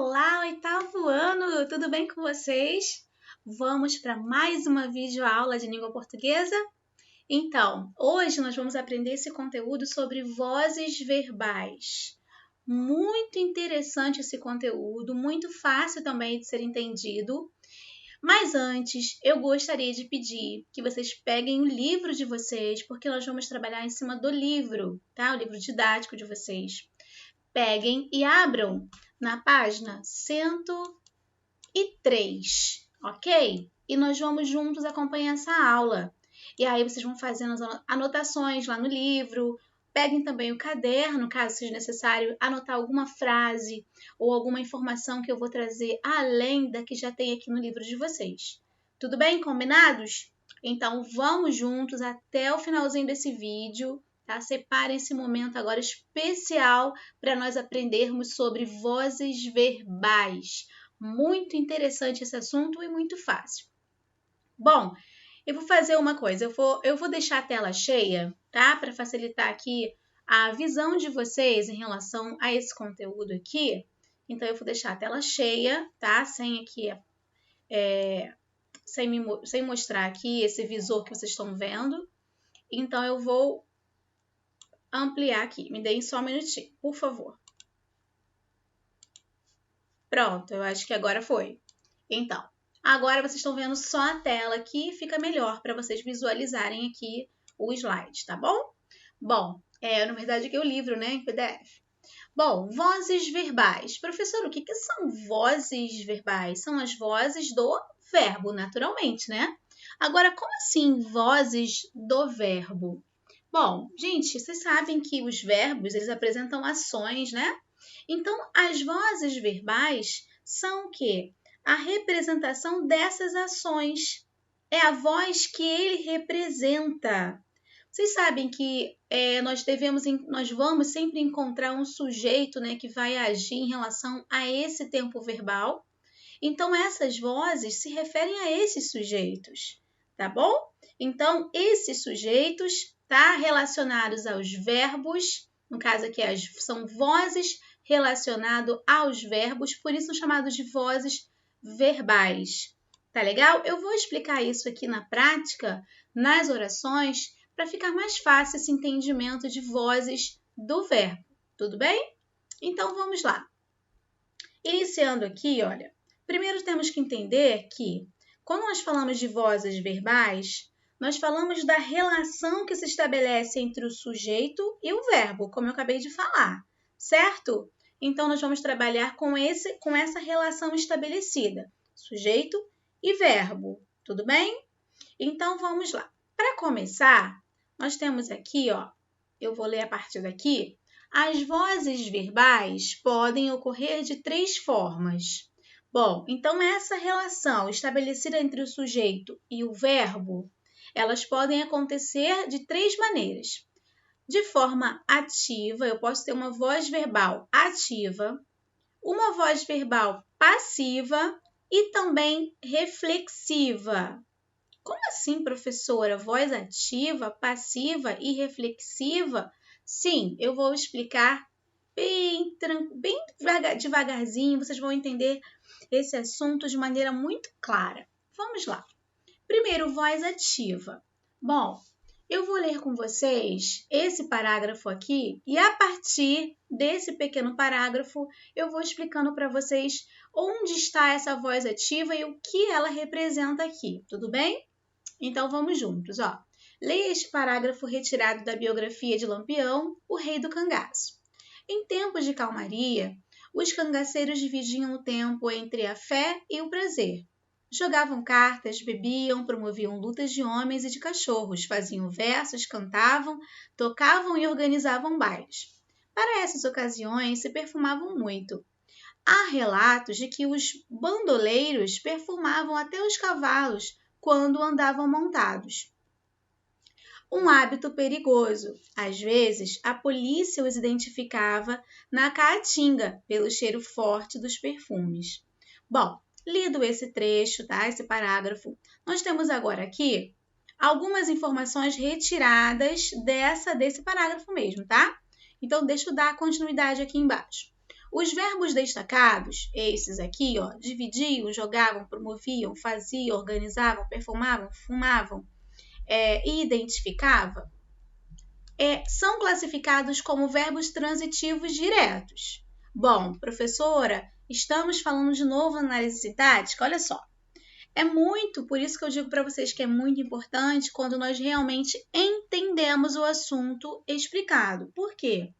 Olá, oitavo ano! Tudo bem com vocês? Vamos para mais uma videoaula de língua portuguesa? Então, hoje nós vamos aprender esse conteúdo sobre vozes verbais. Muito interessante esse conteúdo, muito fácil também de ser entendido. Mas antes, eu gostaria de pedir que vocês peguem o livro de vocês, porque nós vamos trabalhar em cima do livro, tá? O livro didático de vocês. Peguem e abram na página 103, ok? E nós vamos juntos acompanhar essa aula. E aí vocês vão fazendo as anotações lá no livro. Peguem também o caderno, caso seja necessário anotar alguma frase ou alguma informação que eu vou trazer além da que já tem aqui no livro de vocês. Tudo bem? Combinados? Então vamos juntos até o finalzinho desse vídeo. Tá? Separem esse momento agora especial para nós aprendermos sobre vozes verbais. Muito interessante esse assunto e muito fácil. Bom, eu vou fazer uma coisa, eu vou deixar a tela cheia, tá? Para facilitar aqui a visão de vocês em relação a esse conteúdo aqui. Então, eu vou deixar a tela cheia, tá? Sem aqui, sem mostrar aqui esse visor que vocês estão vendo. Então, eu vou ampliar aqui. Me deem só um minutinho, por favor. Pronto, eu acho que agora foi. Então, agora vocês estão vendo só a tela aqui, fica melhor para vocês visualizarem aqui o slide, tá bom? Bom, na verdade aqui é o livro, né, em PDF. Bom, vozes verbais. Professor, o que são vozes verbais? São as vozes do verbo, naturalmente, né? Agora, como assim vozes do verbo? Bom, gente, vocês sabem que os verbos, eles apresentam ações, né? Então, as vozes verbais são o quê? A representação dessas ações. É a voz que ele representa. Vocês sabem que nós vamos sempre encontrar um sujeito, né, que vai agir em relação a esse tempo verbal. Então, essas vozes se referem a esses sujeitos, tá bom? Então, esses sujeitos tá relacionados aos verbos, no caso aqui são vozes relacionadas aos verbos, por isso são chamados de vozes verbais. Tá legal? Eu vou explicar isso aqui na prática, nas orações, para ficar mais fácil esse entendimento de vozes do verbo. Tudo bem? Então, vamos lá. Iniciando aqui, olha, primeiro temos que entender que, quando nós falamos de vozes verbais, nós falamos da relação que se estabelece entre o sujeito e o verbo, como eu acabei de falar, certo? Então, nós vamos trabalhar com essa relação estabelecida, sujeito e verbo, tudo bem? Então, vamos lá. Para começar, nós temos aqui, ó, eu vou ler a partir daqui, as vozes verbais podem ocorrer de 3 formas. Bom, então essa relação estabelecida entre o sujeito e o verbo, elas podem acontecer de 3 maneiras. De forma ativa, eu posso ter uma voz verbal ativa, uma voz verbal passiva e também reflexiva. Como assim, professora? Voz ativa, passiva e reflexiva? Sim, eu vou explicar bem devagarzinho, vocês vão entender esse assunto de maneira muito clara. Vamos lá. Primeiro, voz ativa. Bom, eu vou ler com vocês esse parágrafo aqui e a partir desse pequeno parágrafo eu vou explicando para vocês onde está essa voz ativa e o que ela representa aqui, tudo bem? Então vamos juntos, ó. Leia este parágrafo retirado da biografia de Lampião, o Rei do Cangaço. Em tempos de calmaria, os cangaceiros dividiam o tempo entre a fé e o prazer. Jogavam cartas, bebiam, promoviam lutas de homens e de cachorros, faziam versos, cantavam, tocavam e organizavam bailes. Para essas ocasiões, se perfumavam muito. Há relatos de que os bandoleiros perfumavam até os cavalos quando andavam montados. Um hábito perigoso. Às vezes, a polícia os identificava na caatinga pelo cheiro forte dos perfumes. Bom, lido esse trecho, tá? Esse parágrafo, nós temos agora aqui algumas informações retiradas desse parágrafo mesmo, tá? Então, deixa eu dar continuidade aqui embaixo. Os verbos destacados, esses aqui, ó, dividiam, jogavam, promoviam, faziam, organizavam, perfumavam, fumavam e identificavam, são classificados como verbos transitivos diretos. Bom, professora, estamos falando de novo na análise sintática? Olha só, por isso que eu digo para vocês que é muito importante quando nós realmente entendemos o assunto explicado. Por quê?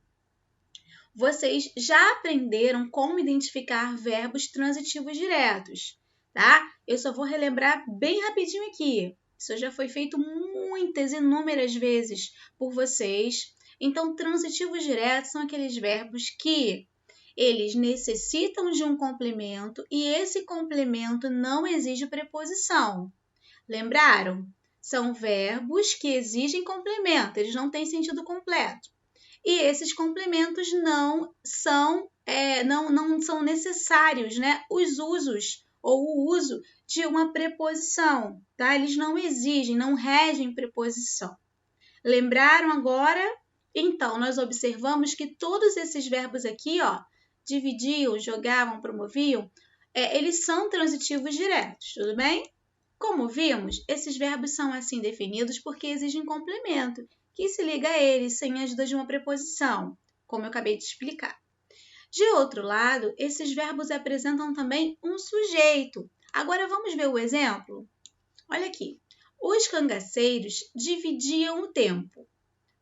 Vocês já aprenderam como identificar verbos transitivos diretos, tá? Eu só vou relembrar bem rapidinho aqui. Isso já foi feito inúmeras vezes por vocês. Então, transitivos diretos são aqueles verbos que eles necessitam de um complemento e esse complemento não exige preposição. Lembraram? São verbos que exigem complemento, eles não têm sentido completo. E esses complementos não são necessários, né? Os usos ou o uso de uma preposição, tá? Eles não exigem, não regem preposição. Lembraram agora? Então, nós observamos que todos esses verbos aqui, ó, dividiam, jogavam, promoviam, eles são transitivos diretos, tudo bem? Como vimos, esses verbos são assim definidos porque exigem complemento, que se liga a eles sem a ajuda de uma preposição, como eu acabei de explicar. De outro lado, esses verbos apresentam também um sujeito. Agora vamos ver o exemplo? Olha aqui. Os cangaceiros dividiam o tempo.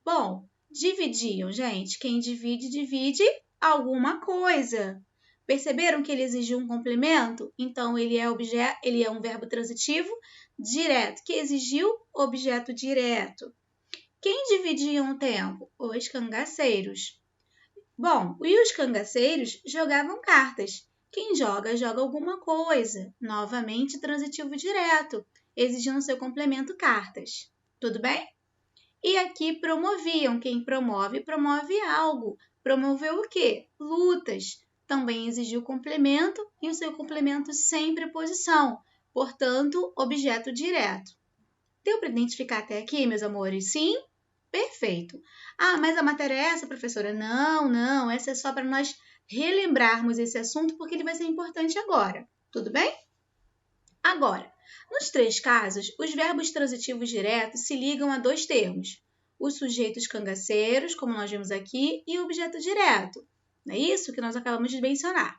Bom, dividiam, gente. Quem divide, divide alguma coisa. Perceberam que ele exigiu um complemento? Então, ele é um verbo transitivo direto, que exigiu objeto direto. Quem dividiam o tempo? Os cangaceiros. Bom, e os cangaceiros jogavam cartas. Quem joga, joga alguma coisa. Novamente, transitivo direto, exigindo seu complemento cartas. Tudo bem? E aqui promoviam. Quem promove, promove algo. Promoveu o quê? Lutas. Também exigiu complemento e o seu complemento sem preposição. Portanto, objeto direto. Deu para identificar até aqui, meus amores? Sim? Perfeito. Ah, mas a matéria é essa, professora? Não. Essa é só para nós relembrarmos esse assunto porque ele vai ser importante agora. Tudo bem? Agora, nos 3 casos, os verbos transitivos diretos se ligam a 2 termos. Os sujeitos cangaceiros, como nós vimos aqui, e o objeto direto. Não é isso que nós acabamos de mencionar.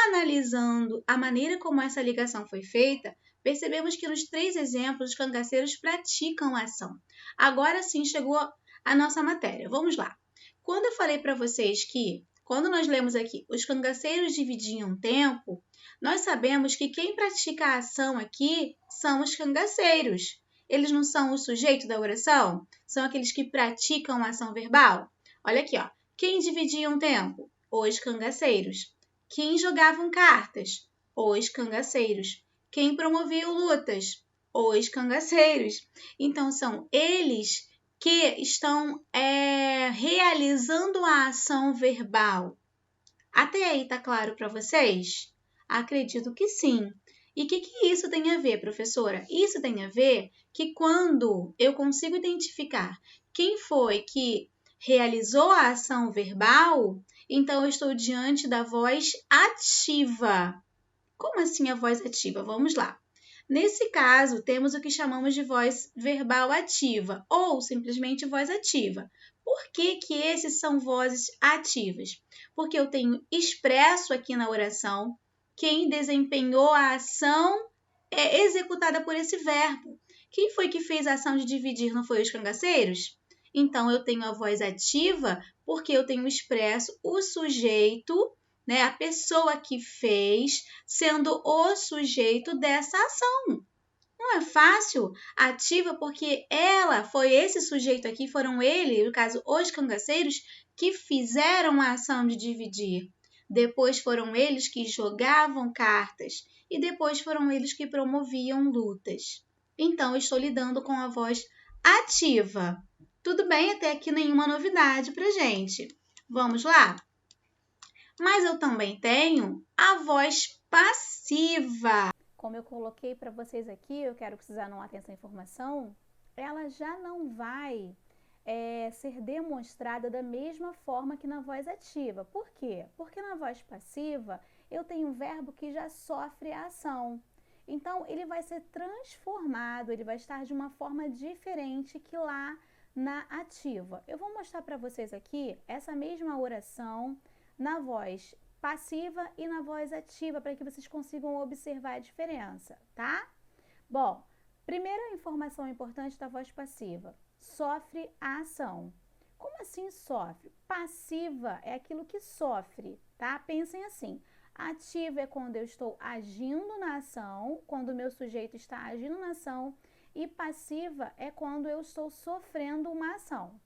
Analisando a maneira como essa ligação foi feita, percebemos que nos 3 exemplos os cangaceiros praticam a ação. Agora sim chegou a nossa matéria. Vamos lá. Quando eu falei para vocês que, quando nós lemos aqui, os cangaceiros dividiam tempo, nós sabemos que quem pratica a ação aqui são os cangaceiros. Eles não são o sujeito da oração? São aqueles que praticam a ação verbal? Olha aqui, ó. Quem dividiam tempo? Os cangaceiros. Quem jogavam cartas? Os cangaceiros. Quem promovia lutas? Os cangaceiros. Então, são eles que estão realizando a ação verbal. Até aí, tá claro para vocês? Acredito que sim. E o que isso tem a ver, professora? Isso tem a ver que quando eu consigo identificar quem foi que realizou a ação verbal, então eu estou diante da voz ativa. Como assim a voz ativa? Vamos lá. Nesse caso, temos o que chamamos de voz verbal ativa ou simplesmente voz ativa. Por que esses são vozes ativas? Porque eu tenho expresso aqui na oração quem desempenhou a ação executada por esse verbo. Quem foi que fez a ação de dividir? Não foi os cangaceiros? Então, eu tenho a voz ativa porque eu tenho expresso o sujeito, né, a pessoa que fez, sendo o sujeito dessa ação. Não é fácil? Ativa porque esse sujeito aqui, foram ele, no caso, os cangaceiros, que fizeram a ação de dividir. Depois foram eles que jogavam cartas e depois foram eles que promoviam lutas. Então, eu estou lidando com a voz ativa. Tudo bem? Até aqui nenhuma novidade pra gente. Vamos lá? Mas eu também tenho a voz passiva. Como eu coloquei para vocês aqui, eu quero que vocês anotem essa informação, ela já não vai ser demonstrada da mesma forma que na voz ativa. Por quê? Porque na voz passiva eu tenho um verbo que já sofre a ação. Então, ele vai ser transformado, ele vai estar de uma forma diferente que lá na ativa. Eu vou mostrar para vocês aqui essa mesma oração na voz passiva e na voz ativa, para que vocês consigam observar a diferença, tá? Bom, primeira informação importante da voz passiva: sofre a ação. Como assim sofre? Passiva é aquilo que sofre, tá? Pensem assim: ativa é quando eu estou agindo na ação, quando o meu sujeito está agindo na ação, e passiva é quando eu estou sofrendo uma ação.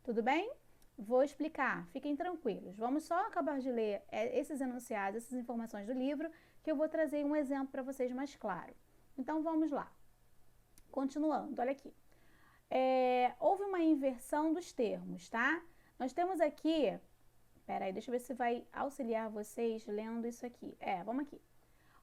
Tudo bem? Vou explicar, fiquem tranquilos. Vamos só acabar de ler esses enunciados, essas informações do livro, que eu vou trazer um exemplo para vocês mais claro. Então, vamos lá. Continuando, olha aqui. Houve uma inversão dos termos, tá? Nós temos aqui... Peraí, deixa eu ver se vai auxiliar vocês lendo isso aqui. Vamos aqui.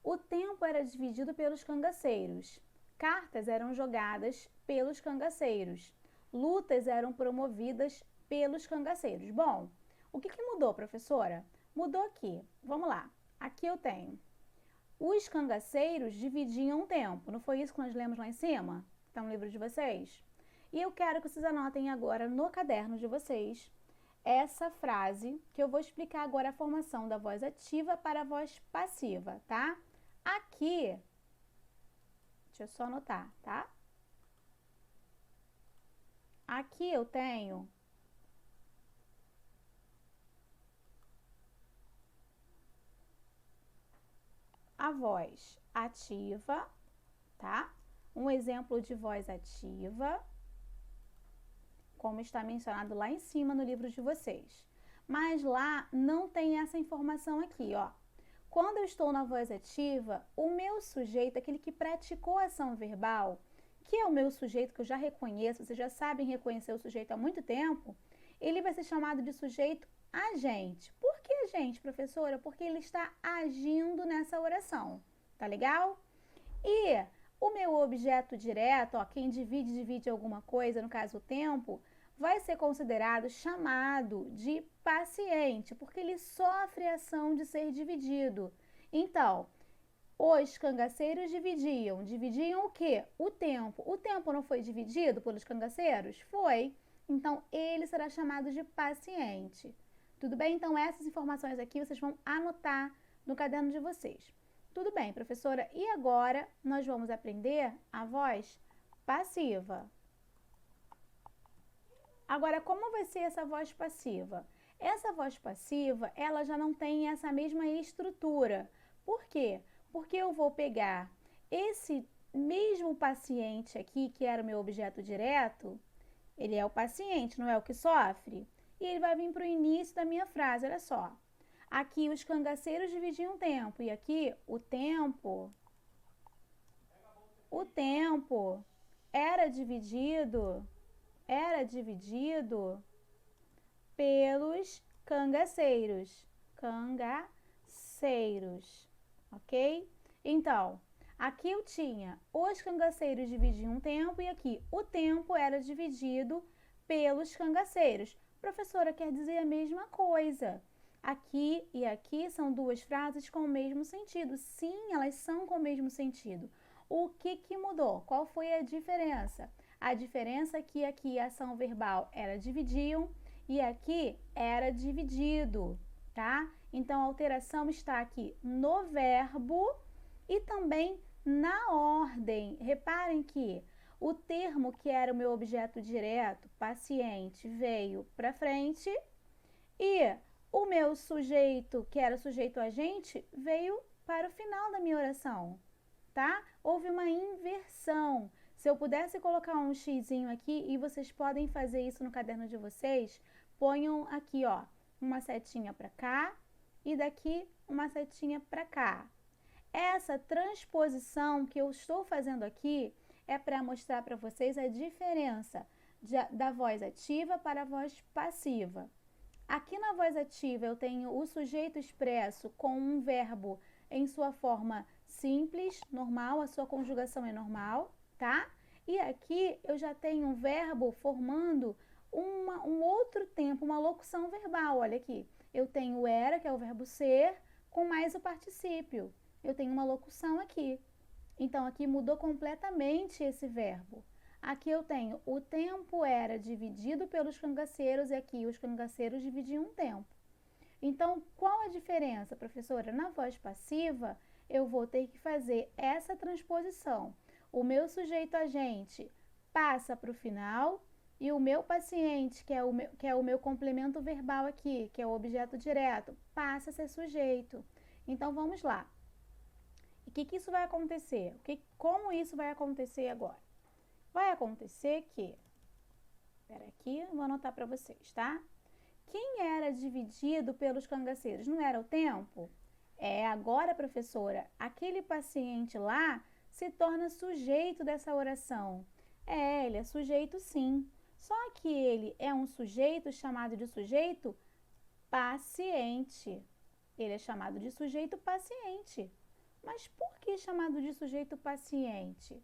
O tempo era dividido pelos cangaceiros. Cartas eram jogadas pelos cangaceiros. Lutas eram promovidas pelos cangaceiros. Bom, o que mudou, professora? Mudou aqui. Vamos lá. Aqui eu tenho. Os cangaceiros dividiam o tempo. Não foi isso que nós lemos lá em cima? Está no livro de vocês? E eu quero que vocês anotem agora no caderno de vocês essa frase, que eu vou explicar agora a formação da voz ativa para a voz passiva, tá? Aqui, deixa eu só anotar, tá? Aqui eu tenho a voz ativa, tá? Um exemplo de voz ativa, como está mencionado lá em cima no livro de vocês. Mas lá não tem essa informação aqui, ó. Quando eu estou na voz ativa, o meu sujeito, aquele que praticou a ação verbal, que é o meu sujeito que eu já reconheço, vocês já sabem reconhecer o sujeito há muito tempo, ele vai ser chamado de sujeito agente. Por que agente, professora? Porque ele está agindo nessa oração, tá legal? E o meu objeto direto, ó, quem divide alguma coisa, no caso o tempo, vai ser considerado chamado de paciente, porque ele sofre a ação de ser dividido. Então, os cangaceiros dividiam o quê? O tempo. O tempo não foi dividido pelos cangaceiros? Foi. Então, ele será chamado de paciente. Tudo bem? Então, essas informações aqui vocês vão anotar no caderno de vocês. Tudo bem, professora. E agora, nós vamos aprender a voz passiva. Agora, como vai ser essa voz passiva? Essa voz passiva, ela já não tem essa mesma estrutura. Por quê? Porque eu vou pegar esse mesmo paciente aqui, que era o meu objeto direto, ele é o paciente, não é o que sofre? E ele vai vir para o início da minha frase, olha só. Aqui os cangaceiros dividiam o tempo, e aqui o tempo era dividido pelos cangaceiros, ok? Então, aqui eu tinha os cangaceiros dividiam o tempo e aqui o tempo era dividido pelos cangaceiros. Professora, quer dizer a mesma coisa. Aqui e aqui são duas frases com o mesmo sentido. Sim, elas são com o mesmo sentido. O que mudou? Qual foi a diferença? A diferença é que aqui a ação verbal era dividiam e aqui era dividido, tá? Então, a alteração está aqui no verbo e também na ordem. Reparem que o termo que era o meu objeto direto, paciente, veio para frente e o meu sujeito, que era o sujeito agente, veio para o final da minha oração, tá? Houve uma inversão. Se eu pudesse colocar um xizinho aqui, e vocês podem fazer isso no caderno de vocês, ponham aqui, ó, uma setinha para cá e daqui uma setinha para cá. Essa transposição que eu estou fazendo aqui é para mostrar para vocês a diferença da voz ativa para a voz passiva. Aqui na voz ativa eu tenho o sujeito expresso com um verbo em sua forma simples, normal, a sua conjugação é normal, tá? E aqui eu já tenho um verbo formando um outro tempo, uma locução verbal. Olha aqui, eu tenho o era, que é o verbo ser, com mais o particípio. Eu tenho uma locução aqui. Então, aqui mudou completamente esse verbo. Aqui eu tenho o tempo era dividido pelos cangaceiros e aqui os cangaceiros dividiam um tempo. Então, qual a diferença, professora? Na voz passiva, eu vou ter que fazer essa transposição. O meu sujeito agente passa para o final e o meu paciente, que é o meu complemento verbal aqui, que é o objeto direto, passa a ser sujeito. Então, vamos lá. E o que isso vai acontecer? Como isso vai acontecer agora? Vai acontecer que... Espera aqui, vou anotar para vocês, tá? Quem era dividido pelos cangaceiros? Não era o tempo? Agora, professora, aquele paciente lá se torna sujeito dessa oração. Ele é sujeito sim. Só que ele é um sujeito chamado de sujeito paciente. Ele é chamado de sujeito paciente. Mas por que chamado de sujeito paciente?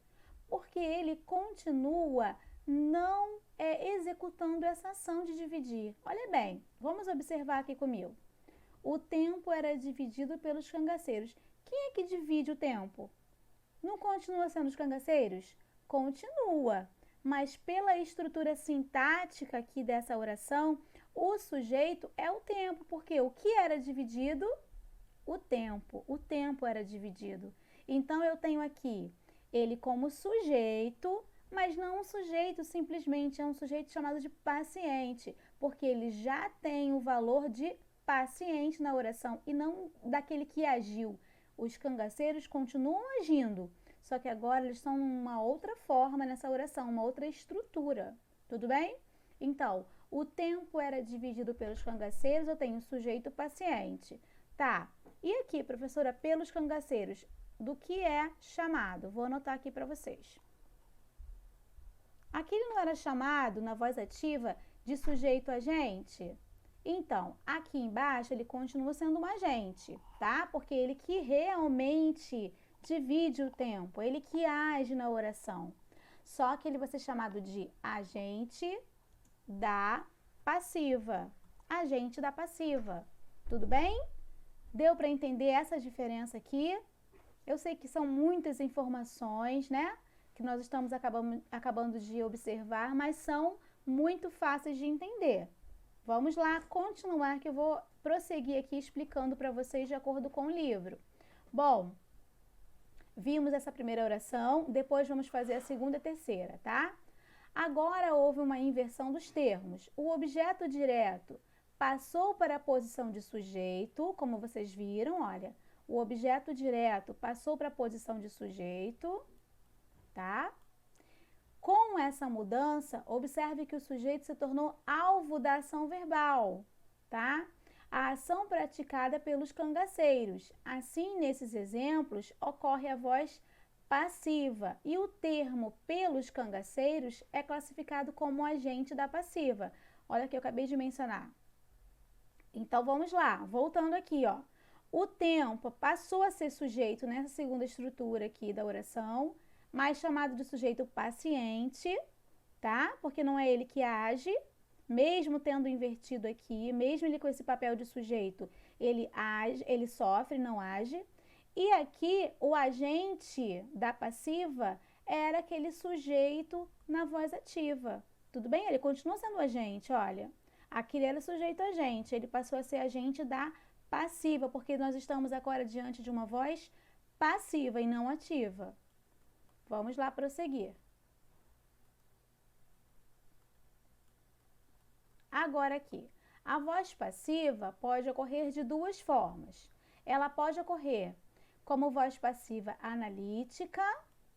Porque ele continua não executando essa ação de dividir. Olha bem, vamos observar aqui comigo. O tempo era dividido pelos cangaceiros. Quem é que divide o tempo? Não continua sendo os cangaceiros? Continua. Mas pela estrutura sintática aqui dessa oração, o sujeito é o tempo, porque o que era dividido? O tempo era dividido. Então, eu tenho aqui ele como sujeito, mas não um sujeito simplesmente, é um sujeito chamado de paciente, porque ele já tem o valor de paciente na oração e não daquele que agiu. Os cangaceiros continuam agindo, só que agora eles estão numa outra forma nessa oração, uma outra estrutura. Tudo bem? Então, o tempo era dividido pelos cangaceiros, eu tenho sujeito paciente. Tá. E aqui, professora, pelos cangaceiros, do que é chamado? Vou anotar aqui para vocês. Aqui ele não era chamado, na voz ativa, de sujeito agente? Então, aqui embaixo ele continua sendo um agente, tá? Porque ele que realmente divide o tempo, ele que age na oração. Só que ele vai ser chamado de agente da passiva. Agente da passiva. Tudo bem? Deu para entender essa diferença aqui? Eu sei que são muitas informações, né? Que nós estamos acabando de observar, mas são muito fáceis de entender. Vamos lá continuar, que eu vou prosseguir aqui explicando para vocês de acordo com o livro. Bom, vimos essa primeira oração, depois vamos fazer a segunda e terceira, tá? Agora houve uma inversão dos termos. O objeto direto passou para a posição de sujeito, como vocês viram, olha. O objeto direto passou para a posição de sujeito, tá? Com essa mudança, observe que o sujeito se tornou alvo da ação verbal, tá? A ação praticada pelos cangaceiros. Assim, nesses exemplos, ocorre a voz passiva e o termo pelos cangaceiros é classificado como agente da passiva. Olha que eu acabei de mencionar. Então, vamos lá, voltando aqui, ó. O tempo passou a ser sujeito nessa segunda estrutura aqui da oração, mais chamado de sujeito paciente, tá? Porque não é ele que age, mesmo tendo invertido aqui, mesmo ele com esse papel de sujeito, ele age, ele sofre, não age. E aqui, o agente da passiva era aquele sujeito na voz ativa. Tudo bem? Ele continua sendo agente, olha. Aqui ele era sujeito agente, ele passou a ser agente da passiva, porque nós estamos agora diante de uma voz passiva e não ativa. Vamos lá prosseguir. Agora aqui, a voz passiva pode ocorrer de duas formas. Ela pode ocorrer como voz passiva analítica,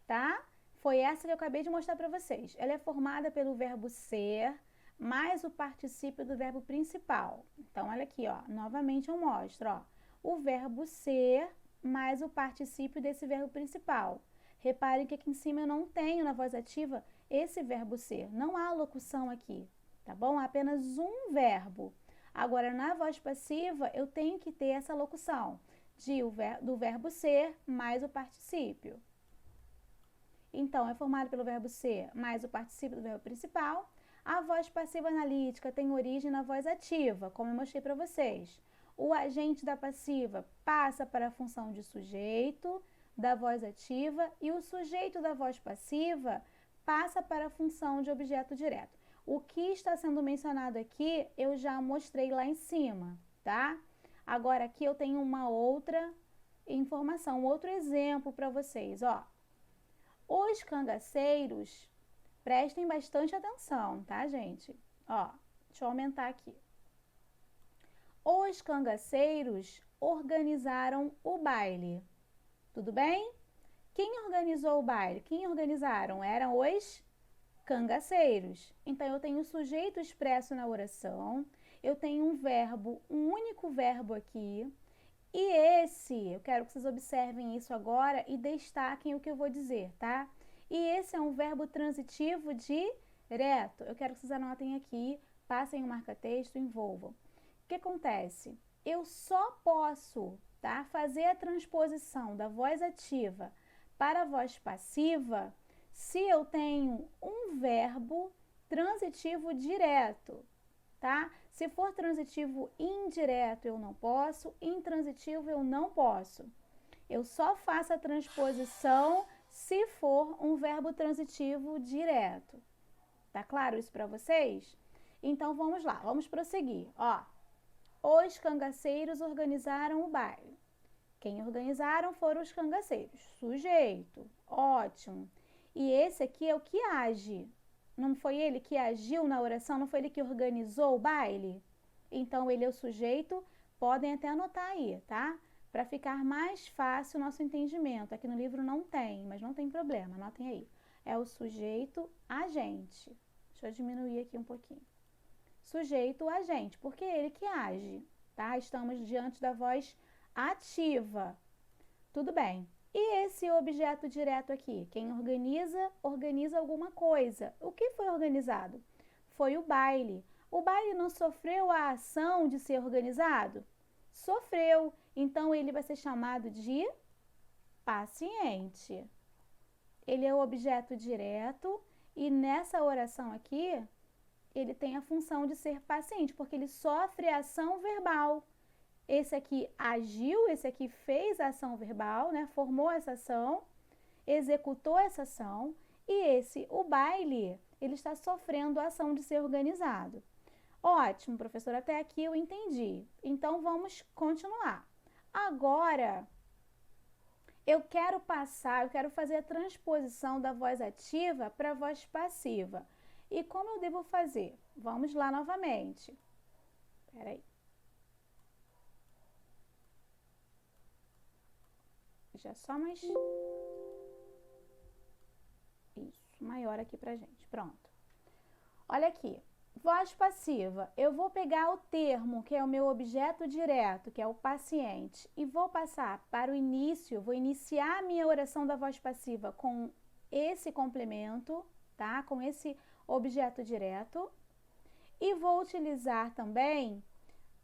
tá? Foi essa que eu acabei de mostrar para vocês. Ela é formada pelo verbo ser mais o particípio do verbo principal. Então, olha aqui, ó, novamente eu mostro, ó, o verbo ser mais o particípio desse verbo principal. Reparem que aqui em cima eu não tenho na voz ativa esse verbo ser, não há locução aqui, tá bom? Há apenas um verbo. Agora, na voz passiva, eu tenho que ter essa locução do verbo ser mais o particípio. Então, é formado pelo verbo ser mais o particípio do verbo principal. A voz passiva analítica tem origem na voz ativa, como eu mostrei para vocês. O agente da passiva passa para a função de sujeito da voz ativa e o sujeito da voz passiva passa para a função de objeto direto. O que está sendo mencionado aqui, eu já mostrei lá em cima, tá? Agora, aqui eu tenho uma outra informação, um outro exemplo para vocês, ó. Os cangaceiros, prestem bastante atenção, tá, gente? Ó, deixa eu aumentar aqui. Os cangaceiros organizaram o baile. Tudo bem? Quem organizou o baile? Quem organizaram? Eram os cangaceiros. Então, eu tenho o sujeito expresso na oração, eu tenho um verbo, um único verbo aqui, e eu quero que vocês observem isso agora e destaquem o que eu vou dizer, tá? E esse é um verbo transitivo direto. Eu quero que vocês anotem aqui, passem o marca-texto, envolvam. O que acontece? Eu só posso, tá, fazer a transposição da voz ativa para a voz passiva se eu tenho um verbo transitivo direto, tá? Se for transitivo indireto, eu não posso, intransitivo, eu não posso. Eu só faço a transposição se for um verbo transitivo direto. Tá claro isso para vocês? Então, vamos lá, vamos prosseguir. Ó, os cangaceiros organizaram o baile. Quem organizaram foram os cangaceiros. Sujeito, ótimo. E esse aqui é o que age. Não foi ele que agiu na oração? Não foi ele que organizou o baile? Então, ele é o sujeito. Podem até anotar aí, tá? Para ficar mais fácil o nosso entendimento. Aqui no livro não tem, mas não tem problema. Anotem aí. É o sujeito agente. Deixa eu diminuir aqui um pouquinho. Sujeito agente, porque é ele que age, tá? Estamos diante da voz ativa. Tudo bem. E esse objeto direto aqui? Quem organiza, organiza alguma coisa. O que foi organizado? Foi o baile. O baile não sofreu a ação de ser organizado? Sofreu. Então, ele vai ser chamado de paciente. Ele é o objeto direto e nessa oração aqui, ele tem a função de ser paciente, porque ele sofre a ação verbal. Esse aqui agiu, esse aqui fez a ação verbal, né? Formou essa ação, executou essa ação, e esse, o baile, ele está sofrendo a ação de ser organizado. Ótimo, professor, até aqui eu entendi. Então, vamos continuar. Agora, eu quero fazer a transposição da voz ativa para a voz passiva. E como eu devo fazer? Vamos lá novamente. Espera aí. Já só mais... Isso, maior aqui pra gente. Pronto. Olha aqui. Voz passiva. Eu vou pegar o termo, que é o meu objeto direto, que é o paciente, e vou passar para o início, vou iniciar a minha oração da voz passiva com esse complemento, tá? Com esse objeto direto. E vou utilizar também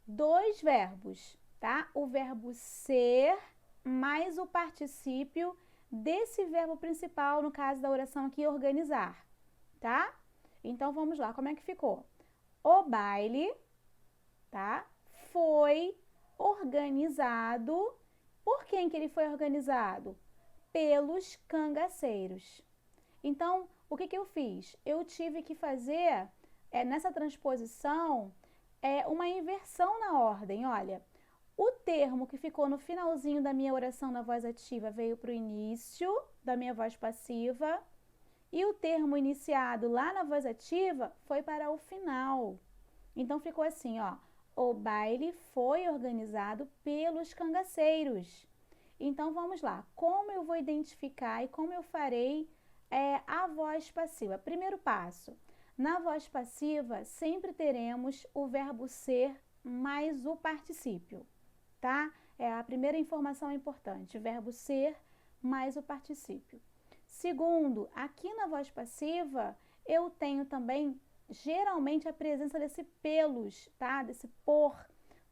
dois verbos, tá? O verbo ser mais o particípio desse verbo principal, no caso da oração aqui, organizar, tá? Então, vamos lá, como é que ficou? O baile, tá? Foi organizado. Por quem que ele foi organizado? Pelos cangaceiros. Então, o que que eu fiz? Eu tive que fazer, nessa transposição, uma inversão na ordem. Olha, o termo que ficou no finalzinho da minha oração na voz ativa veio para o início da minha voz passiva. E o termo iniciado lá na voz ativa foi para o final. Então, ficou assim, ó. O baile foi organizado pelos cangaceiros. Então, vamos lá. Como eu vou identificar e como eu farei a voz passiva? Primeiro passo. Na voz passiva, sempre teremos o verbo ser mais o particípio, tá? É a primeira informação importante. Verbo ser mais o particípio. Segundo, aqui na voz passiva, eu tenho também, geralmente, a presença desse pelos, tá? Desse por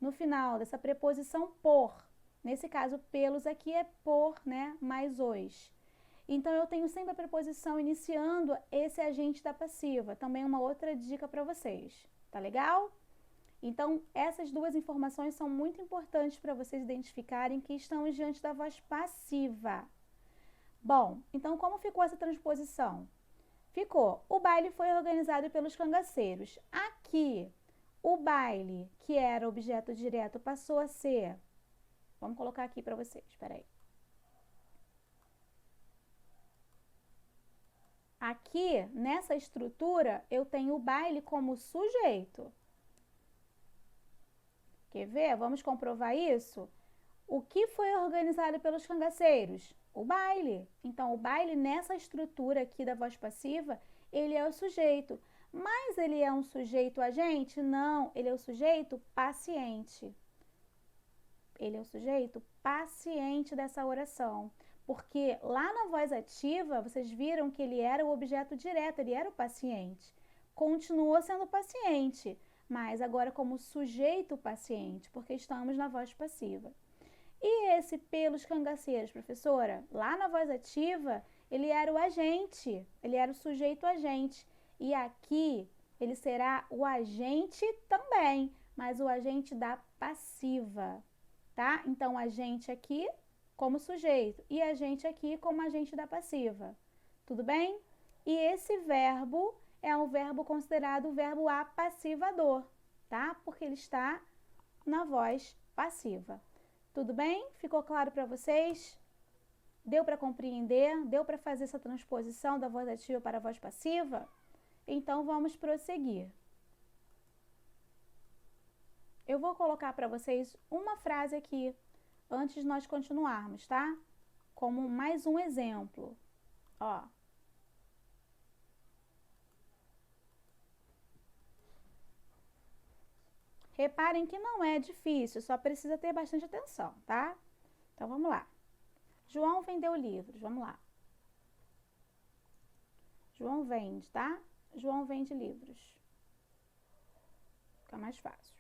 no final, dessa preposição por. Nesse caso, pelos aqui é por, né? Mais os. Então, eu tenho sempre a preposição iniciando esse agente da passiva. Também uma outra dica para vocês. Tá legal? Então, essas duas informações são muito importantes para vocês identificarem que estamos diante da voz passiva. Bom, então como ficou essa transposição? Ficou, o baile foi organizado pelos cangaceiros. Aqui, o baile, que era objeto direto, passou a ser... Vamos colocar aqui para vocês, espera aí. Aqui, nessa estrutura, eu tenho o baile como sujeito. Quer ver? Vamos comprovar isso? O que foi organizado pelos cangaceiros? O baile. Então, o baile, nessa estrutura aqui da voz passiva, ele é o sujeito. Mas ele é um sujeito agente? Não, ele é o sujeito paciente. Ele é o sujeito paciente dessa oração. Porque lá na voz ativa, vocês viram que ele era o objeto direto, ele era o paciente. Continuou sendo paciente, mas agora como sujeito paciente, porque estamos na voz passiva. E esse pelos cangaceiros, professora? Lá na voz ativa, ele era o agente, ele era o sujeito agente. E aqui, ele será o agente também, mas o agente da passiva, tá? Então, agente aqui como sujeito e agente aqui como agente da passiva. Tudo bem? E esse verbo é um verbo considerado o verbo apassivador, tá? Porque ele está na voz passiva. Tudo bem? Ficou claro para vocês? Deu para compreender? Deu para fazer essa transposição da voz ativa para a voz passiva? Então, vamos prosseguir. Eu vou colocar para vocês uma frase aqui, antes de nós continuarmos, tá? Como mais um exemplo. Ó. Reparem que não é difícil, só precisa ter bastante atenção, tá? Então, vamos lá. João vendeu livros, vamos lá. João vende, tá? João vende livros. Fica mais fácil.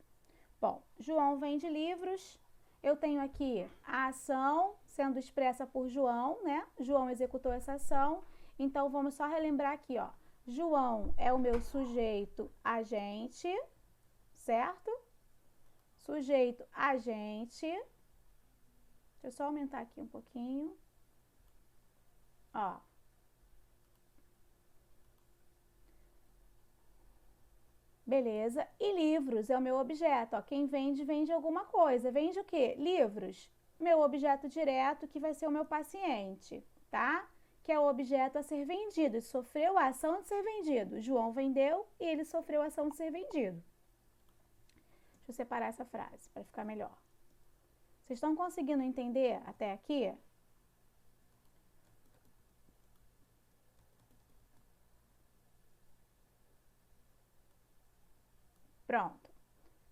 Bom, João vende livros. Eu tenho aqui a ação sendo expressa por João, né? João executou essa ação. Então, vamos só relembrar aqui, ó. João é o meu sujeito agente, certo? Sujeito agente. Deixa eu só aumentar aqui um pouquinho. Ó. Beleza. E livros é o meu objeto. Ó. Quem vende, vende alguma coisa. Vende o quê? Livros. Meu objeto direto, que vai ser o meu paciente, tá? Que é o objeto a ser vendido. Ele sofreu a ação de ser vendido. João vendeu e ele sofreu a ação de ser vendido. Deixa eu separar essa frase para ficar melhor. Vocês estão conseguindo entender até aqui? Pronto.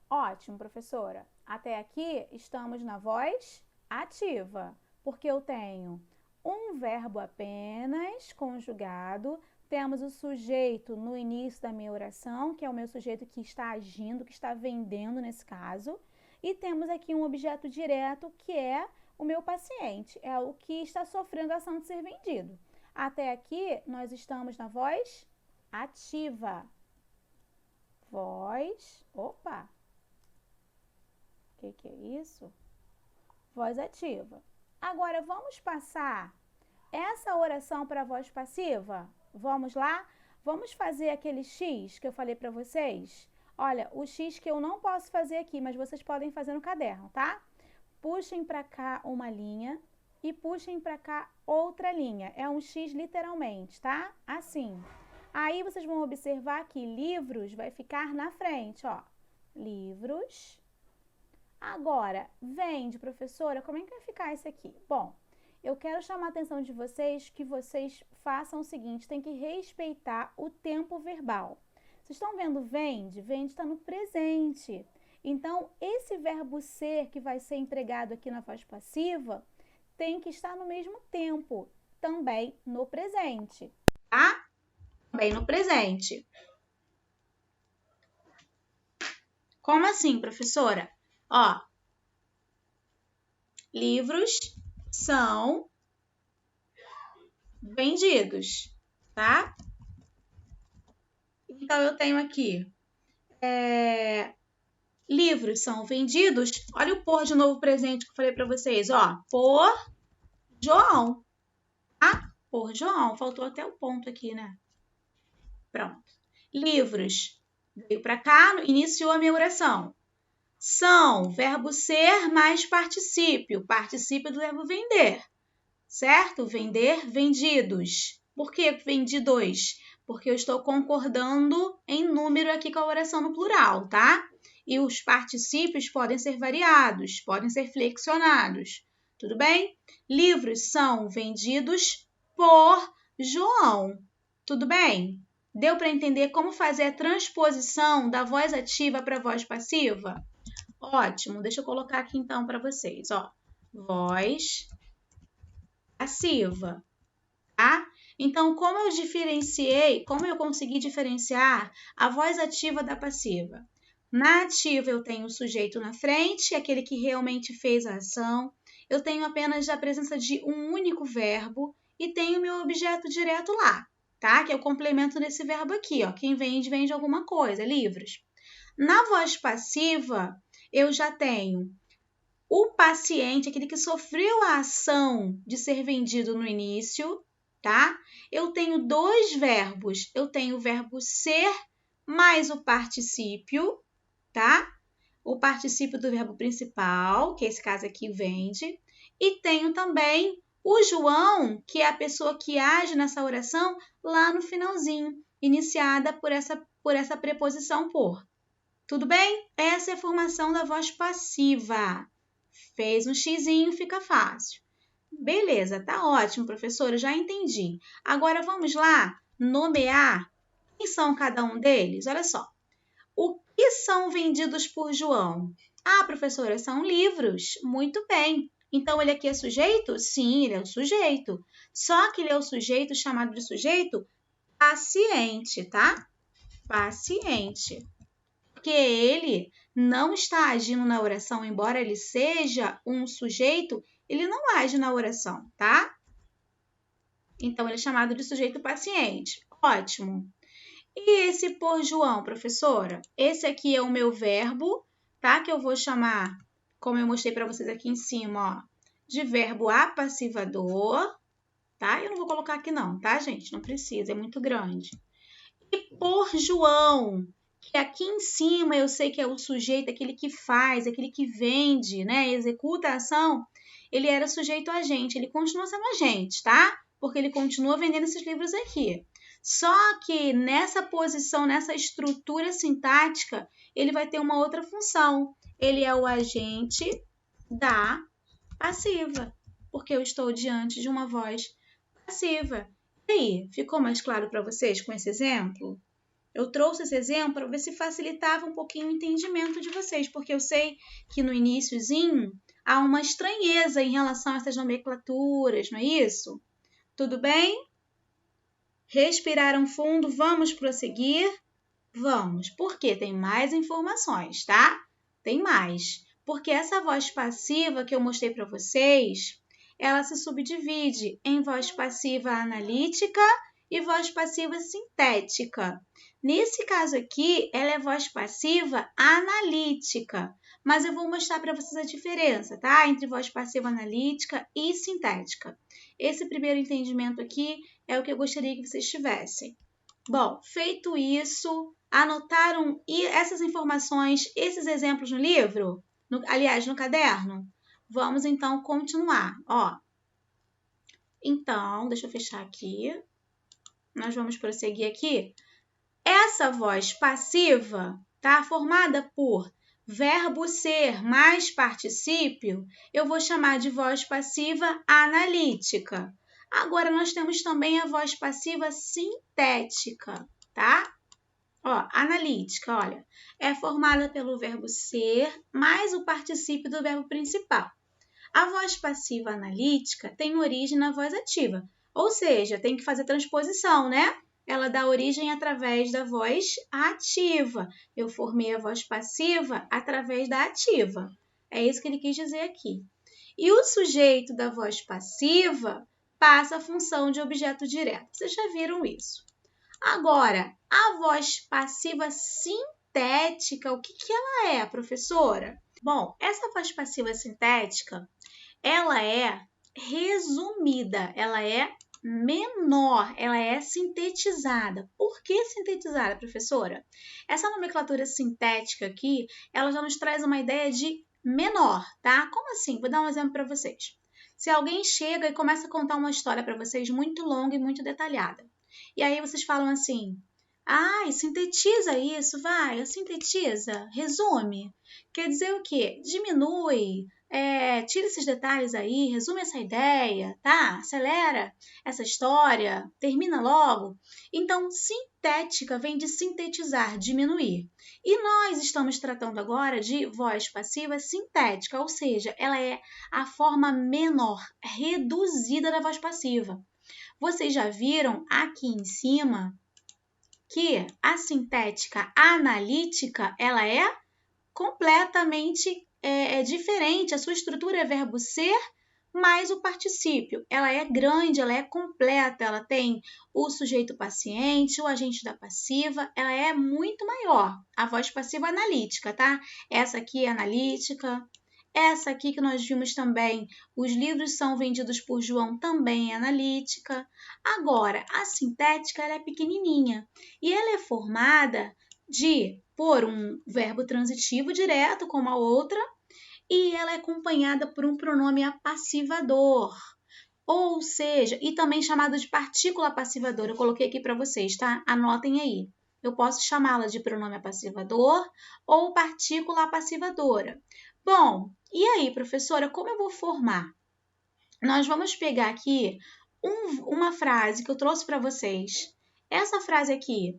Ótimo, professora. Até aqui estamos na voz ativa, porque eu tenho um verbo apenas conjugado, temos o sujeito no início da minha oração, que é o meu sujeito que está agindo, que está vendendo nesse caso, e temos aqui um objeto direto, que é o meu paciente, é o que está sofrendo a ação de ser vendido. Até aqui, nós estamos na voz ativa. Voz, opa, o que é isso? Voz ativa. Agora, vamos passar essa oração para a voz passiva? Vamos lá? Vamos fazer aquele X que eu falei para vocês? Olha, o X que eu não posso fazer aqui, mas vocês podem fazer no caderno, tá? Puxem para cá uma linha e puxem para cá outra linha. É um X literalmente, tá? Assim. Aí vocês vão observar que livros vai ficar na frente, ó. Livros. Agora, vende, professora, como é que vai ficar isso aqui? Bom, eu quero chamar a atenção de vocês que vocês façam o seguinte, tem que respeitar o tempo verbal. Vocês estão vendo vende? Vende está no presente. Então, esse verbo ser que vai ser empregado aqui na voz passiva tem que estar no mesmo tempo, também no presente, tá? Também no presente. Como assim, professora? Ó, livros são vendidos, tá? Então, eu tenho aqui, livros são vendidos. Olha o por de novo presente que eu falei para vocês, ó, por João, tá? Por João, faltou até o ponto aqui, né? Pronto. Livros, veio para cá, iniciou a minha oração. São, verbo ser mais particípio do verbo vender, certo? Vender, vendidos. Por que vendidos? Porque eu estou concordando em número aqui com a oração no plural, tá? E os particípios podem ser variados, podem ser flexionados. Tudo bem? Livros são vendidos por João. Tudo bem? Deu para entender como fazer a transposição da voz ativa para a voz passiva? Ótimo, deixa eu colocar aqui então para vocês, ó. Voz passiva, tá? Então, como eu consegui diferenciar a voz ativa da passiva? Na ativa eu tenho o sujeito na frente, aquele que realmente fez a ação. Eu tenho apenas a presença de um único verbo e tenho meu objeto direto lá, tá? Que é o complemento desse verbo aqui, ó. Quem vende, vende alguma coisa, livros. Na voz passiva, eu já tenho o paciente, aquele que sofreu a ação de ser vendido no início, tá? Eu tenho dois verbos. Eu tenho o verbo ser mais o particípio, tá? O particípio do verbo principal, que esse caso aqui vende. E tenho também o João, que é a pessoa que age nessa oração lá no finalzinho, iniciada por essa preposição por. Tudo bem? Essa é a formação da voz passiva. Fez um xizinho, fica fácil. Beleza, tá ótimo, professora, já entendi. Agora vamos lá nomear quem são cada um deles. Olha só. O que são vendidos por João? Ah, professora, são livros. Muito bem. Então, ele aqui é sujeito? Sim, ele é o sujeito. Só que ele é o sujeito chamado de sujeito paciente, tá? Paciente. Porque ele não está agindo na oração, embora ele seja um sujeito, ele não age na oração, tá? Então, ele é chamado de sujeito paciente. Ótimo. E esse por João, professora? Esse aqui é o meu verbo, tá? Que eu vou chamar, como eu mostrei para vocês aqui em cima, ó, de verbo apassivador, tá? Eu não vou colocar aqui não, tá, gente? Não precisa, é muito grande. E por João, que aqui em cima eu sei que é o sujeito, aquele que faz, aquele que vende, né? Executa a ação, ele era sujeito agente, ele continua sendo agente, tá? Porque ele continua vendendo esses livros aqui. Só que nessa posição, nessa estrutura sintática, ele vai ter uma outra função. Ele é o agente da passiva, porque eu estou diante de uma voz passiva. E aí, ficou mais claro para vocês com esse exemplo? Eu trouxe esse exemplo para ver se facilitava um pouquinho o entendimento de vocês, porque eu sei que no iniciozinho há uma estranheza em relação a essas nomenclaturas, não é isso? Tudo bem? Respiraram fundo, vamos prosseguir? Vamos, porque tem mais informações, tá? Tem mais. Porque essa voz passiva que eu mostrei para vocês, ela se subdivide em voz passiva analítica e voz passiva sintética. Nesse caso aqui, ela é voz passiva analítica, mas eu vou mostrar para vocês a diferença, tá? Entre voz passiva analítica e sintética. Esse primeiro entendimento aqui é o que eu gostaria que vocês tivessem. Bom, feito isso, anotaram essas informações, esses exemplos no livro? Aliás, no caderno? Vamos então continuar, ó. Então, deixa eu fechar aqui. Nós vamos prosseguir aqui. Essa voz passiva, tá? Formada por verbo ser mais particípio, eu vou chamar de voz passiva analítica. Agora, nós temos também a voz passiva sintética, tá? Ó, analítica, olha, é formada pelo verbo ser mais o particípio do verbo principal. A voz passiva analítica tem origem na voz ativa, ou seja, tem que fazer transposição, né? Ela dá origem através da voz ativa. Eu formei a voz passiva através da ativa. É isso que ele quis dizer aqui. E o sujeito da voz passiva passa a função de objeto direto. Vocês já viram isso. Agora, a voz passiva sintética, o que ela é, professora? Bom, essa voz passiva sintética, ela é resumida, ela é menor, ela é sintetizada. Por que sintetizada, professora? Essa nomenclatura sintética aqui, ela já nos traz uma ideia de menor, tá? Como assim? Vou dar um exemplo para vocês. Se alguém chega e começa a contar uma história para vocês muito longa e muito detalhada, e aí vocês falam assim, ai, sintetiza isso, vai, sintetiza, resume. Quer dizer o quê? Diminui, tira esses detalhes aí, resume essa ideia, tá? Acelera essa história, termina logo. Então, sintética vem de sintetizar, diminuir. E nós estamos tratando agora de voz passiva sintética, ou seja, ela é a forma menor, reduzida da voz passiva. Vocês já viram aqui em cima que a sintética analítica, ela é completamente diferente. A sua estrutura é verbo ser mais o particípio. Ela é grande, ela é completa, ela tem o sujeito paciente, o agente da passiva, ela é muito maior. A voz passiva analítica, tá? Essa aqui é analítica. Essa aqui que nós vimos também, os livros são vendidos por João, também é analítica. Agora, a sintética ela é pequenininha e ela é formada por um verbo transitivo direto, como a outra, e ela é acompanhada por um pronome apassivador. Ou seja, e também chamado de partícula apassivadora. Eu coloquei aqui para vocês, tá? Anotem aí. Eu posso chamá-la de pronome apassivador ou partícula apassivadora. Bom, e aí, professora, como eu vou formar? Nós vamos pegar aqui uma frase que eu trouxe para vocês. Essa frase aqui,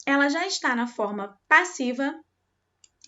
ela já está na forma passiva,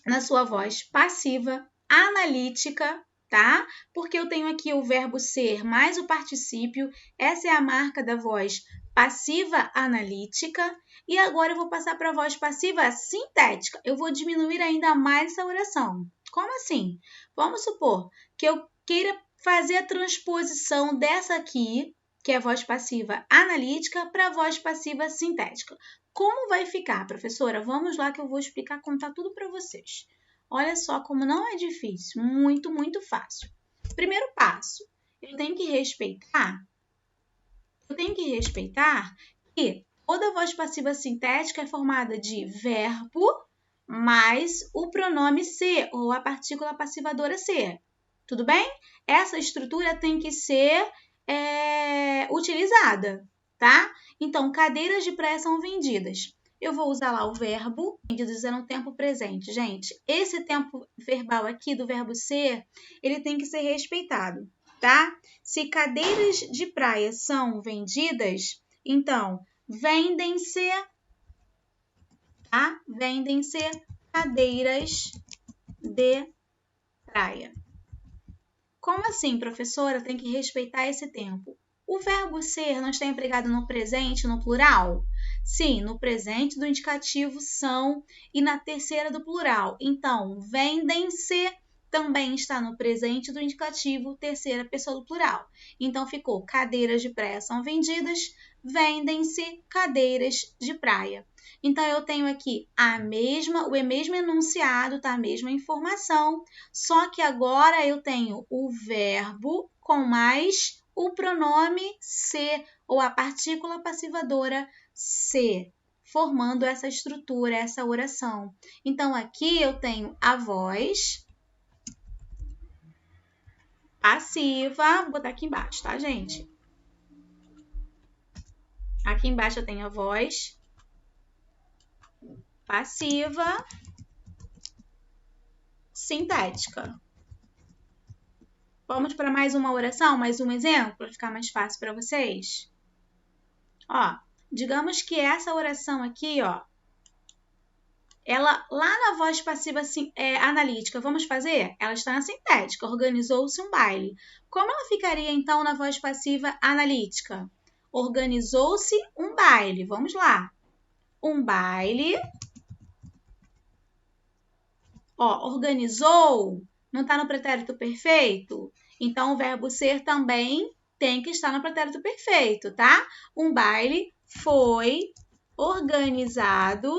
na sua voz passiva, analítica, tá? Porque eu tenho aqui o verbo ser mais o particípio. Essa é a marca da voz passiva analítica. E agora eu vou passar para a voz passiva sintética. Eu vou diminuir ainda mais essa oração. Como assim? Vamos supor que eu queira fazer a transposição dessa aqui, que é a voz passiva analítica, para a voz passiva sintética. Como vai ficar, professora? Vamos lá que eu vou explicar, contar tudo para vocês. Olha só como não é difícil, muito, muito fácil. Primeiro passo, eu tenho que respeitar que toda voz passiva sintética é formada de verbo mais o pronome ser, ou a partícula passivadora ser. Tudo bem? Essa estrutura tem que ser utilizada, tá? Então, cadeiras de praia são vendidas. Eu vou usar lá o verbo, vendidos é no tempo presente. Gente, esse tempo verbal aqui do verbo ser, ele tem que ser respeitado, tá? Se cadeiras de praia são vendidas, então, vendem-se, tá? Vendem-se cadeiras de praia. Como assim, professora? Tem que respeitar esse tempo. O verbo ser não está empregado no presente, no plural? Sim, no presente do indicativo são e na terceira do plural. Então, vendem-se também está no presente do indicativo, terceira pessoa do plural. Então, ficou cadeiras de praia são vendidas, vendem-se cadeiras de praia. Então, eu tenho aqui o mesmo enunciado, tá? A mesma informação, só que agora eu tenho o verbo com mais o pronome ser, ou a partícula passivadora ser, formando essa estrutura, essa oração. Então, aqui eu tenho a voz passiva, vou botar aqui embaixo, tá, gente? Aqui embaixo eu tenho a voz passiva sintética. Vamos para mais uma oração, mais um exemplo, para ficar mais fácil para vocês? Ó, digamos que essa oração aqui, ó, ela lá na voz passiva analítica, vamos fazer? Ela está na sintética, organizou-se um baile. Como ela ficaria então na voz passiva analítica? Organizou-se um baile, vamos lá. Um baile. Ó, organizou, não está no pretérito perfeito? Então, o verbo ser também tem que estar no pretérito perfeito, tá? Um baile foi organizado.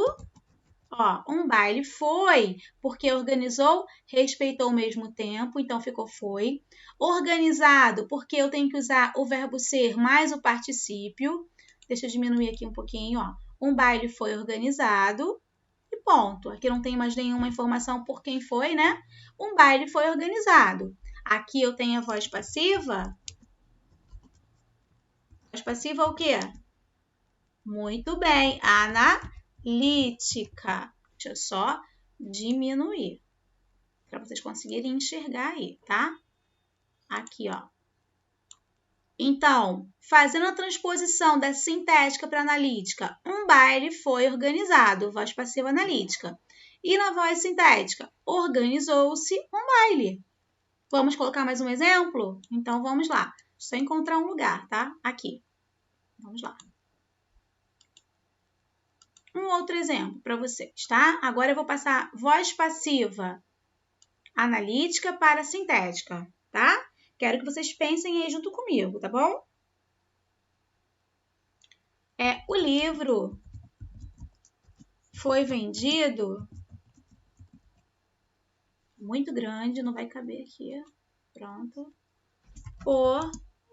Ó, um baile foi, porque organizou, respeitou o mesmo tempo, então ficou foi. Organizado, porque eu tenho que usar o verbo ser mais o particípio. Deixa eu diminuir aqui um pouquinho, ó. Um baile foi organizado e ponto. Aqui não tem mais nenhuma informação por quem foi, né? Um baile foi organizado. Aqui eu tenho a voz passiva. Voz passiva o quê? Muito bem, analítica. Deixa eu só diminuir para vocês conseguirem enxergar aí, tá? Aqui, ó. Então, fazendo a transposição da sintética para analítica, um baile foi organizado, voz passiva analítica. E na voz sintética, organizou-se um baile. Vamos colocar mais um exemplo? Então, vamos lá. Só encontrar um lugar, tá? Aqui. Vamos lá. Um outro exemplo para vocês, tá? Agora eu vou passar voz passiva analítica para sintética, tá? Quero que vocês pensem aí junto comigo, tá bom? O livro foi vendido. Muito grande, não vai caber aqui. Pronto. Por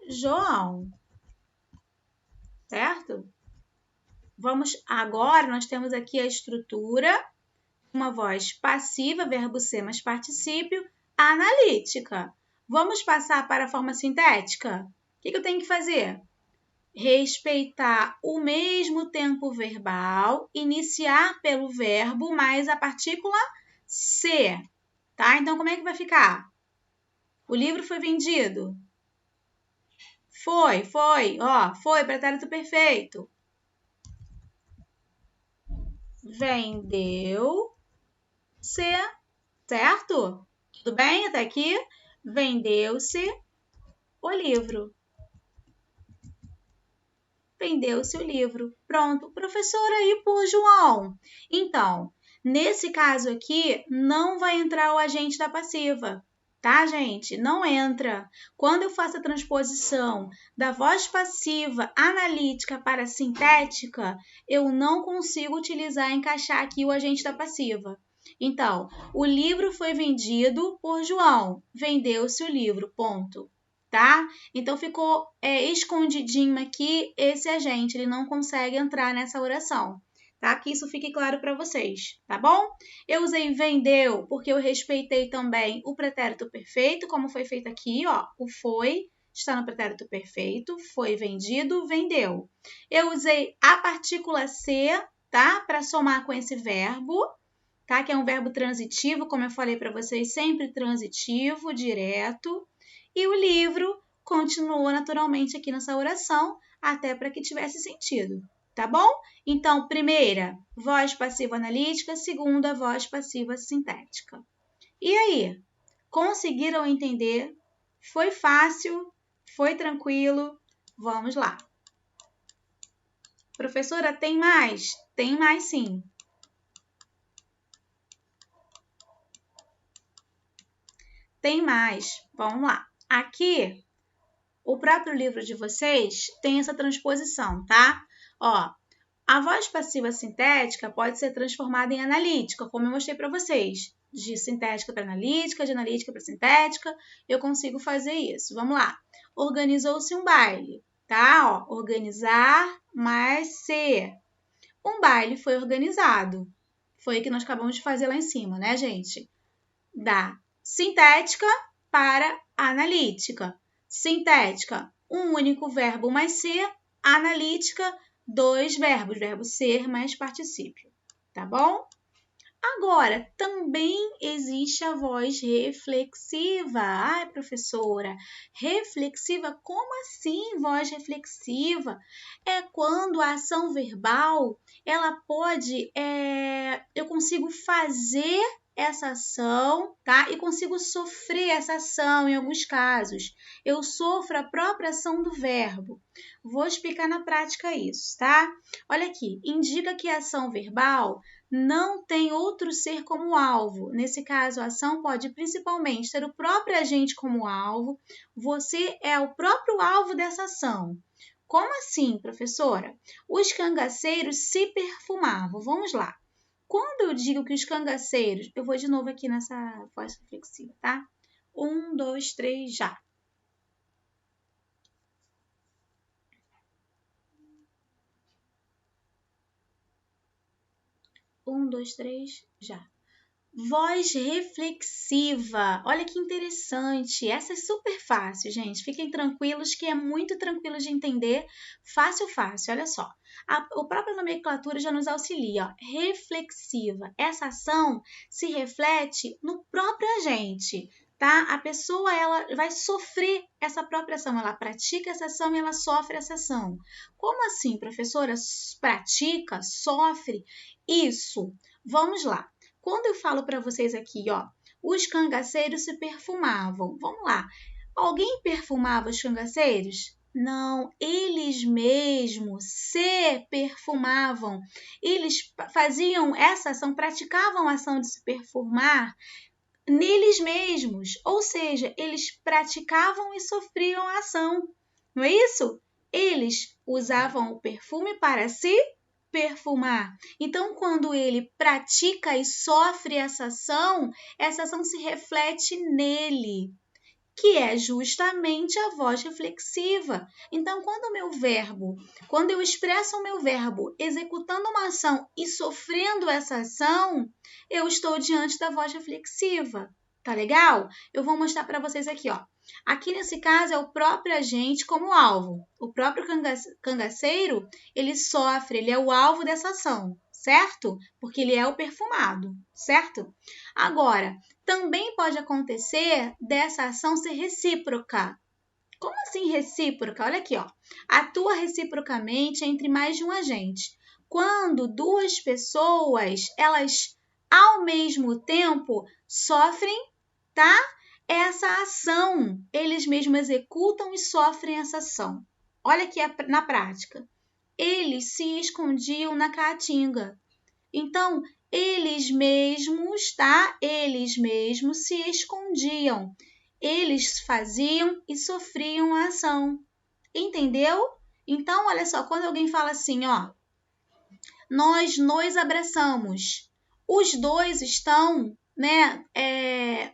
João. Certo? Agora nós temos aqui a estrutura, uma voz passiva, verbo ser mais particípio, analítica. Vamos passar para a forma sintética? O que eu tenho que fazer? Respeitar o mesmo tempo verbal, iniciar pelo verbo mais a partícula ser, tá? Então, como é que vai ficar? O livro foi vendido? Foi, ó, foi, pretérito perfeito. Vendeu-se, certo? Tudo bem até aqui? Vendeu-se o livro. Vendeu-se o livro. Pronto. Professora, e por João? Então, nesse caso aqui, não vai entrar o agente da passiva, tá, gente? Não entra. Quando eu faço a transposição da voz passiva analítica para sintética, eu não consigo encaixar aqui o agente da passiva. Então, o livro foi vendido por João. Vendeu-se o livro, ponto. Tá? Então, ficou escondidinho aqui esse agente, ele não consegue entrar nessa oração, tá? Que isso fique claro para vocês, tá bom? Eu usei vendeu porque eu respeitei também o pretérito perfeito, como foi feito aqui, ó, o foi está no pretérito perfeito, foi vendido, vendeu. Eu usei a partícula ser, tá? Para somar com esse verbo, tá? Que é um verbo transitivo, como eu falei para vocês, sempre transitivo, direto. E o livro continuou naturalmente aqui nessa oração, até para que tivesse sentido, tá bom? Então, primeira, voz passiva analítica, segunda, voz passiva sintética. E aí, conseguiram entender? Foi fácil? Foi tranquilo? Vamos lá. Professora, tem mais? Tem mais sim. Tem mais. Vamos lá. Aqui, o próprio livro de vocês tem essa transposição, tá? Ó, a voz passiva sintética pode ser transformada em analítica, como eu mostrei para vocês. De sintética para analítica, de analítica para sintética, eu consigo fazer isso. Vamos lá. Organizou-se um baile, tá? Ó, organizar mais ser. Um baile foi organizado. Foi o que nós acabamos de fazer lá em cima, né, gente? Da sintética para analítica. Sintética, um único verbo mais ser. Analítica, dois verbos, verbo ser mais particípio, tá bom? Agora, também existe a voz reflexiva. Ai, professora, reflexiva? Como assim voz reflexiva? É quando a ação verbal, ela pode, eu consigo fazer essa ação, tá? E consigo sofrer essa ação em alguns casos. Eu sofro a própria ação do verbo. Vou explicar na prática isso, tá? Olha aqui, indica que a ação verbal não tem outro ser como alvo. Nesse caso, a ação pode principalmente ter o próprio agente como alvo. Você é o próprio alvo dessa ação. Como assim, professora? Os cangaceiros se perfumavam. Vamos lá. Quando eu digo que os cangaceiros... Eu vou de novo aqui nessa voz reflexiva, tá? 1, 2, 3, já. Um, dois, três, já. Voz reflexiva. Olha que interessante. Essa é super fácil, gente. Fiquem tranquilos que é muito tranquilo de entender. Fácil, fácil. Olha só. A própria nomenclatura já nos auxilia. Ó. Reflexiva. Essa ação se reflete no próprio agente. Tá? A pessoa ela vai sofrer essa própria ação. Ela pratica essa ação e ela sofre essa ação. Como assim, professora? Pratica, sofre? Isso. Vamos lá. Quando eu falo para vocês aqui, ó, os cangaceiros se perfumavam. Vamos lá. Alguém perfumava os cangaceiros? Não, eles mesmos se perfumavam. Eles faziam essa ação, praticavam a ação de se perfumar neles mesmos. Ou seja, eles praticavam e sofriam a ação. Não é isso? Eles usavam o perfume para se perfumar. Então, quando ele pratica e sofre essa ação se reflete nele, que é justamente a voz reflexiva. Então, quando eu expresso o meu verbo executando uma ação e sofrendo essa ação, eu estou diante da voz reflexiva. Tá legal? Eu vou mostrar para vocês aqui, ó. Aqui nesse caso é o próprio agente como alvo. O próprio cangaceiro, ele sofre, ele é o alvo dessa ação, certo? Porque ele é o perfumado, certo? Agora, também pode acontecer dessa ação ser recíproca. Como assim recíproca? Olha aqui, ó. Atua reciprocamente entre mais de um agente. Quando duas pessoas, elas ao mesmo tempo sofrem, tá? Essa ação, eles mesmos executam e sofrem essa ação. Olha aqui na prática. Eles se escondiam na caatinga. Então, eles mesmos, tá? Eles mesmos se escondiam. Eles faziam e sofriam a ação. Entendeu? Então, olha só, quando alguém fala assim, ó, nós nos abraçamos. Os dois estão, né?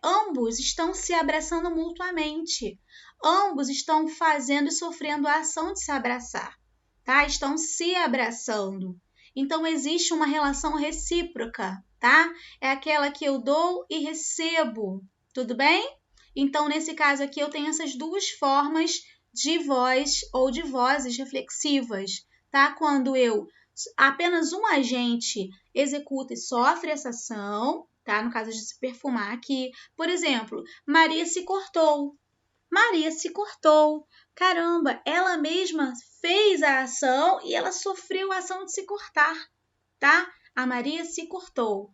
Ambos estão se abraçando mutuamente. Ambos estão fazendo e sofrendo a ação de se abraçar, tá? Estão se abraçando. Então, existe uma relação recíproca, tá? É aquela que eu dou e recebo, tudo bem? Então, nesse caso aqui, eu tenho essas duas formas de voz ou de vozes reflexivas, tá? Quando apenas um agente executa e sofre essa ação, tá? No caso de se perfumar aqui. Por exemplo, Maria se cortou. Maria se cortou. Caramba, ela mesma fez a ação e ela sofreu a ação de se cortar, tá? A Maria se cortou.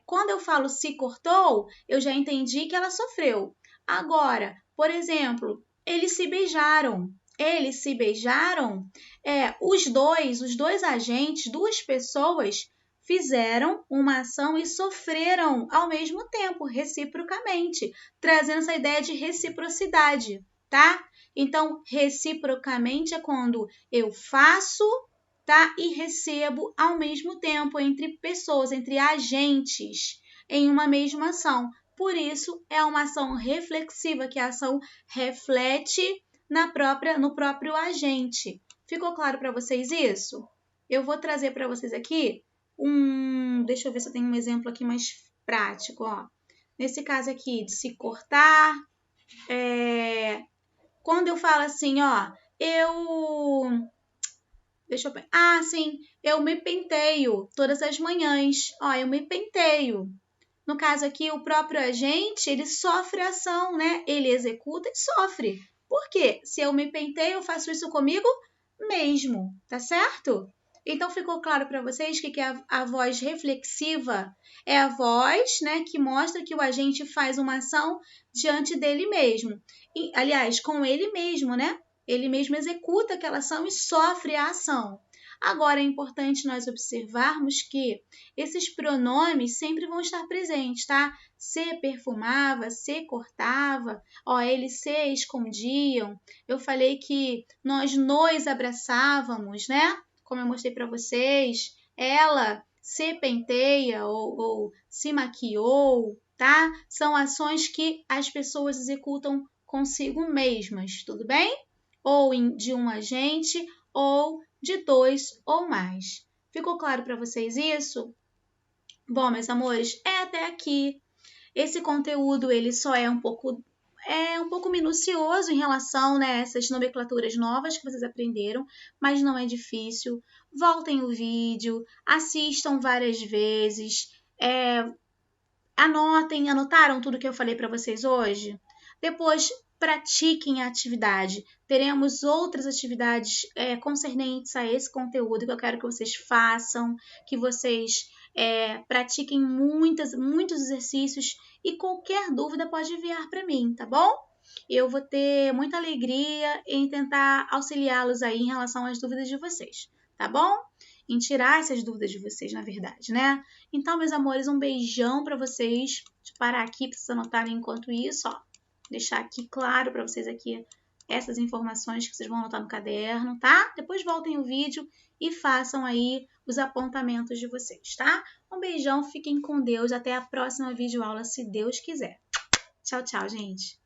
Quando eu falo se cortou, eu já entendi que ela sofreu. Agora, por exemplo, eles se beijaram. Eles se beijaram. Os dois agentes, duas pessoas, fizeram uma ação e sofreram ao mesmo tempo, reciprocamente, trazendo essa ideia de reciprocidade, tá? Então, reciprocamente é quando eu faço, tá? E recebo ao mesmo tempo, entre pessoas, entre agentes, em uma mesma ação. Por isso, é uma ação reflexiva, que a ação reflete no próprio agente. Ficou claro para vocês isso? Eu vou trazer para vocês aqui deixa eu ver se eu tenho um exemplo aqui mais prático, ó. Nesse caso aqui, de se cortar, quando eu falo assim, ó, eu me penteio todas as manhãs, ó, eu me penteio. No caso aqui, o próprio agente, ele sofre a ação, né? Ele executa e sofre. Por quê? Se eu me penteio, eu faço isso comigo mesmo, tá certo? Então, ficou claro para vocês que a voz reflexiva é a voz, né, que mostra que o agente faz uma ação diante dele mesmo. E, aliás, com ele mesmo, né? Ele mesmo executa aquela ação e sofre a ação. Agora, é importante nós observarmos que esses pronomes sempre vão estar presentes, tá? Se perfumava, se cortava, ó, eles se escondiam. Eu falei que nós nos abraçávamos, né? Como eu mostrei para vocês. Ela se penteia ou se maquiou, tá? São ações que as pessoas executam consigo mesmas, tudo bem? Ou de um agente ou de 2 ou mais. Ficou claro para vocês isso? Bom, meus amores, é até aqui. Esse conteúdo ele só é um pouco minucioso em relação, né, a essas nomenclaturas novas que vocês aprenderam, mas não é difícil. Voltem o vídeo, assistam várias vezes, anotaram tudo que eu falei para vocês hoje? Depois pratiquem a atividade. Teremos outras atividades concernentes a esse conteúdo que eu quero que vocês façam, que vocês pratiquem muitos exercícios e qualquer dúvida pode enviar para mim, tá bom? Eu vou ter muita alegria em tentar auxiliá-los aí em relação às dúvidas de vocês, tá bom? Em tirar essas dúvidas de vocês, na verdade, né? Então, meus amores, um beijão para vocês. Deixa eu parar aqui para vocês anotarem enquanto isso, ó. Deixar aqui claro para vocês aqui essas informações que vocês vão anotar no caderno, tá? Depois voltem o vídeo e façam aí os apontamentos de vocês, tá? Um beijão, fiquem com Deus. Até a próxima videoaula, se Deus quiser. Tchau, tchau, gente.